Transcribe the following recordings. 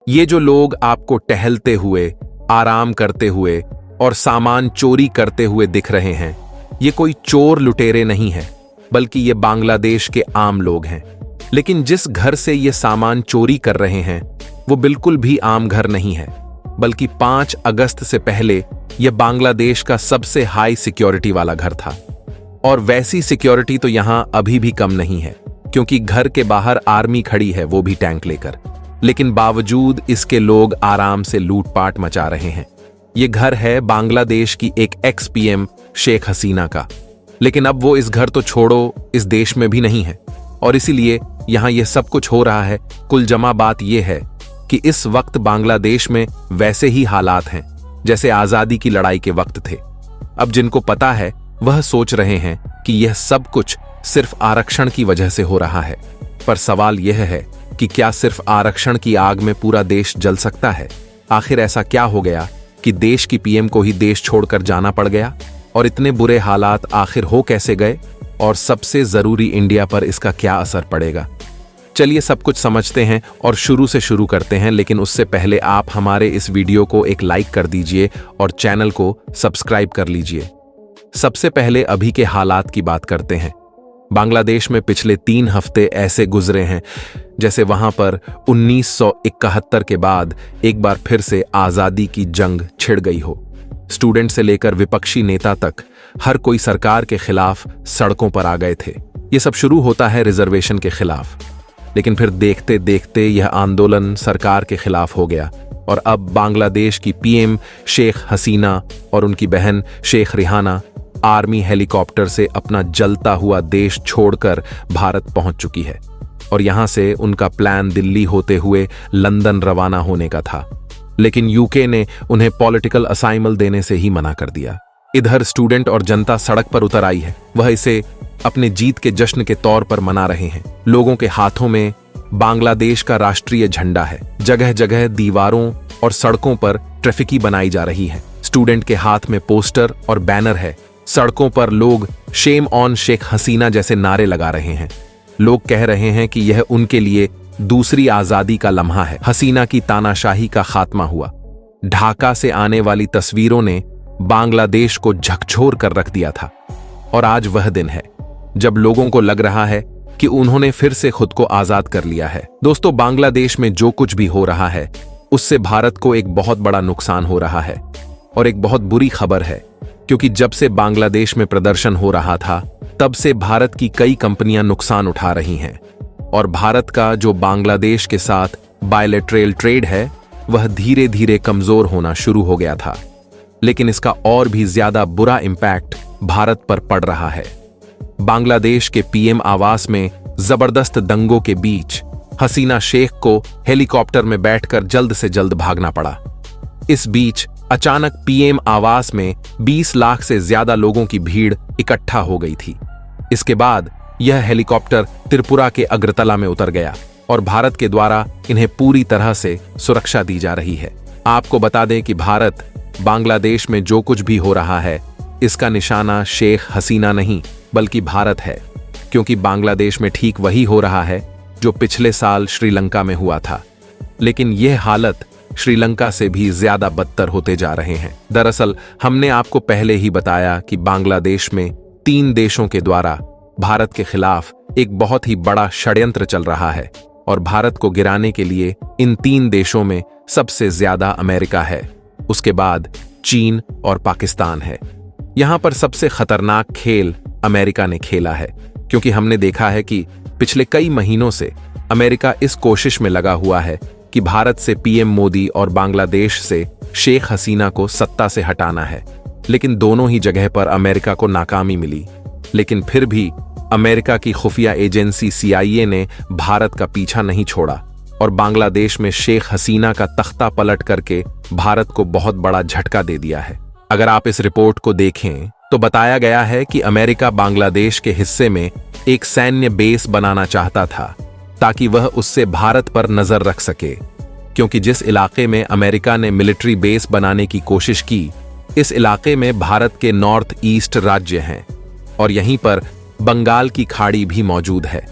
ये जो लोग आपको टहलते हुए, आराम करते हुए और सामान चोरी करते हुए दिख रहे हैं, ये कोई चोर लुटेरे नहीं हैं, बल्कि ये बांग्लादेश के आम लोग हैं। लेकिन जिस घर से ये सामान चोरी कर रहे हैं वो बिल्कुल भी आम घर नहीं है, बल्कि 5 अगस्त से पहले यह बांग्लादेश का सबसे हाई सिक्योरिटी वाला घर था। और वैसी सिक्योरिटी तो यहां अभी भी कम नहीं है, क्योंकि घर के बाहर आर्मी खड़ी है, वो भी टैंक लेकर। लेकिन बावजूद इसके लोग आराम से लूटपाट मचा रहे हैं। ये घर है बांग्लादेश की एक एक्स पीएम शेख हसीना का। लेकिन अब वो इस घर तो छोड़ो, इस देश में भी नहीं है, और इसीलिए यहां ये सब कुछ हो रहा है। कुल जमा बात यह है कि इस वक्त बांग्लादेश में वैसे ही हालात हैं जैसे आजादी की लड़ाई के वक्त थे। अब जिनको पता है वह सोच रहे हैं कि यह सब कुछ सिर्फ आरक्षण की वजह से हो रहा है। पर सवाल यह है कि क्या सिर्फ आरक्षण की आग में पूरा देश जल सकता है? आखिर ऐसा क्या हो गया कि देश की पीएम को ही देश छोड़कर जाना पड़ गया? और इतने बुरे हालात आखिर हो कैसे गए? और सबसे जरूरी, इंडिया पर इसका क्या असर पड़ेगा? चलिए सब कुछ समझते हैं और शुरू से शुरू करते हैं। लेकिन उससे पहले आप हमारे इस वीडियो को एक लाइक कर दीजिए और चैनल को सब्सक्राइब कर लीजिए। सबसे पहले अभी के हालात की बात करते हैं। बांग्लादेश में पिछले 3 हफ्ते ऐसे गुजरे हैं जैसे वहां पर 1971 के बाद एक बार फिर से आजादी की जंग छिड़ गई हो। स्टूडेंट से लेकर विपक्षी नेता तक हर कोई सरकार के खिलाफ सड़कों पर आ गए थे। यह सब शुरू होता है रिजर्वेशन के खिलाफ, लेकिन फिर देखते देखते यह आंदोलन सरकार के खिलाफ हो गया और अब बांग्लादेश की पीएम शेख हसीना और उनकी बहन शेख रिहाना आर्मी हेलीकॉप्टर से अपना जलता हुआ देश छोड़कर भारत पहुंच चुकी है। और यहां से उनका प्लान दिल्ली होते हुए लंदन रवाना होने का था, लेकिन यूके ने उन्हें पॉलिटिकल असाइनमेंट देने से ही मना कर दिया। इधर स्टूडेंट और जनता सड़क पर उतर आई है। वह इसे अपने जीत के जश्न के तौर पर मना रहे हैं। लोगों के हाथों में बांग्लादेश का राष्ट्रीय झंडा है। जगह जगह दीवारों और सड़कों पर ट्रैफिकी बनाई जा रही है। स्टूडेंट के हाथ में पोस्टर और बैनर है। सड़कों पर लोग शेम ऑन शेख हसीना जैसे नारे लगा रहे हैं। लोग कह रहे हैं कि यह उनके लिए दूसरी आजादी का लम्हा है। हसीना की तानाशाही का खात्मा हुआ। ढाका से आने वाली तस्वीरों ने बांग्लादेश को झकझोर कर रख दिया था। और आज वह दिन है जब लोगों को लग रहा है कि उन्होंने फिर से खुद को आजाद कर लिया है। दोस्तों, बांग्लादेश में जो कुछ भी हो रहा है उससे भारत को एक बहुत बड़ा नुकसान हो रहा है और एक बहुत बुरी खबर है, क्योंकि जब से बांग्लादेश में प्रदर्शन हो रहा था तब से भारत की कई कंपनियां नुकसान उठा रही हैं। और भारत का जो बांग्लादेश के साथ बायलैटरल ट्रेड है वह धीरे धीरे कमजोर होना शुरू हो गया था। लेकिन इसका और भी ज्यादा बुरा इंपैक्ट भारत पर पड़ रहा है। बांग्लादेश के पीएम आवास में जबरदस्त दंगों के बीच हसीना शेख को हेलीकॉप्टर में बैठकर जल्द से जल्द भागना पड़ा। इस बीच अचानक पीएम आवास में 20 लाख से ज्यादा लोगों की भीड़ इकट्ठा हो गई थी। इसके बाद यह हेलीकॉप्टर त्रिपुरा के अगरतला में उतर गया और भारत के द्वारा इन्हें पूरी तरह से सुरक्षा दी जा रही है। आपको बता दें कि भारत बांग्लादेश में जो कुछ भी हो रहा है इसका निशाना शेख हसीना नहीं बल्कि भारत है, क्योंकि बांग्लादेश में ठीक वही हो रहा है जो पिछले साल श्रीलंका में हुआ था। लेकिन यह हालत श्रीलंका से भी ज्यादा बदतर होते जा रहे हैं। दरअसल हमने आपको पहले ही बताया कि बांग्लादेश में 3 देशों के द्वारा भारत के खिलाफ एक बहुत ही बड़ा षड्यंत्र चल रहा है और भारत को गिराने के लिए इन 3 देशों में सबसे ज्यादा अमेरिका है, उसके बाद चीन और पाकिस्तान है। यहां पर सबसे खतरनाक खेल अमेरिका ने खेला है, क्योंकि हमने देखा है कि पिछले कई महीनों से अमेरिका इस कोशिश में लगा हुआ है कि भारत से पीएम मोदी और बांग्लादेश से शेख हसीना को सत्ता से हटाना है। लेकिन दोनों ही जगह पर अमेरिका को नाकामी मिली। लेकिन फिर भी अमेरिका की खुफिया एजेंसी CIA ने भारत का पीछा नहीं छोड़ा और बांग्लादेश में शेख हसीना का तख्ता पलट करके भारत को बहुत बड़ा झटका दे दिया है। अगर आप इस रिपोर्ट को देखें तो बताया गया है कि अमेरिका बांग्लादेश के हिस्से में एक सैन्य बेस बनाना चाहता था ताकि वह उससे भारत पर नजर रख सके, क्योंकि जिस इलाके में अमेरिका ने मिलिट्री बेस बनाने की कोशिश की, इस इलाके में भारत के नॉर्थ ईस्ट राज्य हैं और यहीं पर बंगाल की खाड़ी भी मौजूद है।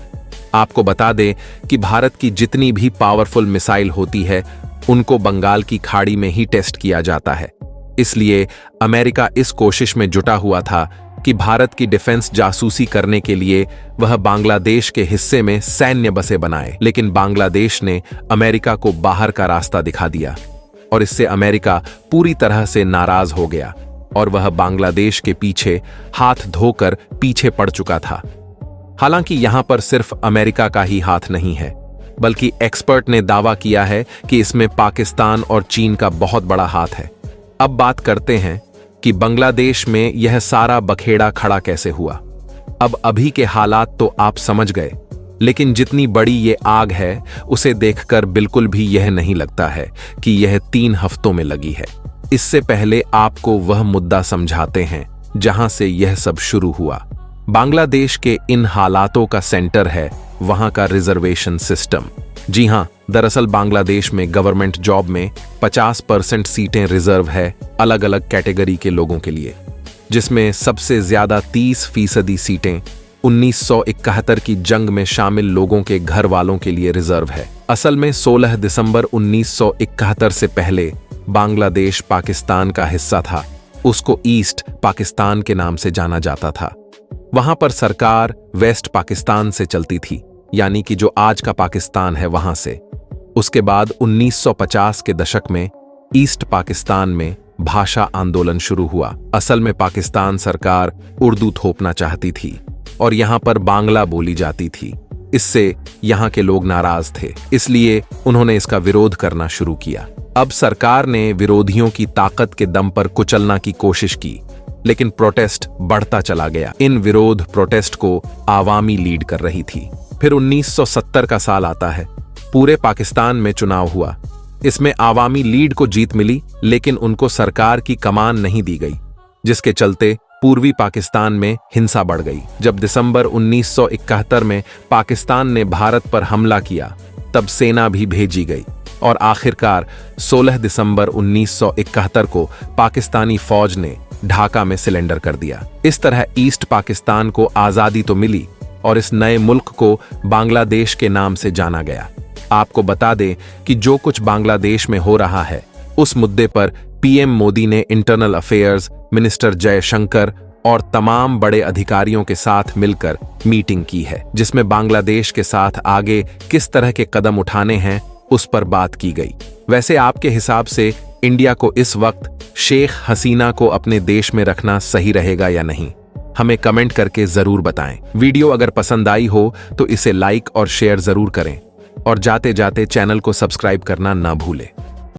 आपको बता दें कि भारत की जितनी भी पावरफुल मिसाइल होती है उनको बंगाल की खाड़ी में ही टेस्ट किया जाता है। इसलिए अमेरिका इस कोशिश में जुटा हुआ था कि भारत की डिफेंस जासूसी करने के लिए वह बांग्लादेश के हिस्से में सैन्य बसें बनाए। लेकिन बांग्लादेश ने अमेरिका को बाहर का रास्ता दिखा दिया और इससे अमेरिका पूरी तरह से नाराज हो गया और वह बांग्लादेश के पीछे हाथ धोकर पीछे पड़ चुका था। हालांकि यहां पर सिर्फ अमेरिका का ही हाथ नहीं है, बल्कि एक्सपर्ट ने दावा किया है कि इसमें पाकिस्तान और चीन का बहुत बड़ा हाथ है। अब बात करते हैं कि बांग्लादेश में यह सारा बखेड़ा खड़ा कैसे हुआ। अब अभी के हालात तो आप समझ गए, लेकिन जितनी बड़ी ये आग है उसे देखकर बिल्कुल भी यह नहीं लगता है कि यह 3 हफ्तों में लगी है। इससे पहले आपको वह मुद्दा समझाते हैं जहां से यह सब शुरू हुआ। बांग्लादेश के इन हालातों का सेंटर है वहां का रिजर्वेशन सिस्टम। जी हां, दरअसल बांग्लादेश में गवर्नमेंट जॉब में 50% सीटें रिजर्व है अलग अलग कैटेगरी के लोगों के लिए, जिसमें सबसे ज्यादा 30% सीटें 1971 की जंग में शामिल लोगों के घर वालों के लिए रिजर्व है। असल में 16 दिसंबर 1971 से पहले बांग्लादेश पाकिस्तान का हिस्सा था। उसको ईस्ट पाकिस्तान के नाम से जाना जाता था। वहां पर सरकार वेस्ट पाकिस्तान से चलती थी, यानी कि जो आज का पाकिस्तान है वहां से। उसके बाद 1950 के दशक में ईस्ट पाकिस्तान में भाषा आंदोलन शुरू हुआ। असल में पाकिस्तान सरकार उर्दू थोपना चाहती थी और यहां पर बांग्ला बोली जाती थी। इससे यहां के लोग नाराज थे, इसलिए उन्होंने इसका विरोध करना शुरू किया। अब सरकार ने विरोधियों की ताकत के दम पर कुचलना की कोशिश की, लेकिन प्रोटेस्ट बढ़ता चला गया। इन विरोध प्रोटेस्ट को आवामी लीड कर रही थी। फिर 1970 का साल आता है। पूरे पाकिस्तान में चुनाव हुआ। इसमें आवामी लीड को जीत मिली, लेकिन उनको सरकार की कमान नहीं दी गई, जिसके चलते पूर्वी पाकिस्तान में हिंसा बढ़ गई। जब दिसंबर 1971 में पाकिस्तान ने भारत पर हमला किया, तब सेना भी भेजी गई और आखिरकार 16 दिसंबर 1971 को पाकिस्तानी फौज ने ढाका में सिलेंडर कर दिया। इस तरह ईस्ट पाकिस्तान को आजादी तो मिली और इस नए मुल्क को बांग्लादेश के नाम से जाना गया। आपको बता दें कि जो कुछ बांग्लादेश में हो रहा है, उस मुद्दे पर पीएम मोदी ने इंटरनल अफेयर्स मिनिस्टर जयशंकर और तमाम बड़े अधिकारियों के साथ मिलकर मीटिंग की है, जिसमें बांग्लादेश के साथ आगे किस तरह के कदम उठाने हैं उस पर बात की गई। वैसे आपके हिसाब से इंडिया को इस वक्त शेख हसीना को अपने देश में रखना सही रहेगा या नहीं? हमें कमेंट करके जरूर बताएं। वीडियो अगर पसंद आई हो तो इसे लाइक और शेयर जरूर करें और जाते जाते चैनल को सब्सक्राइब करना ना भूलें।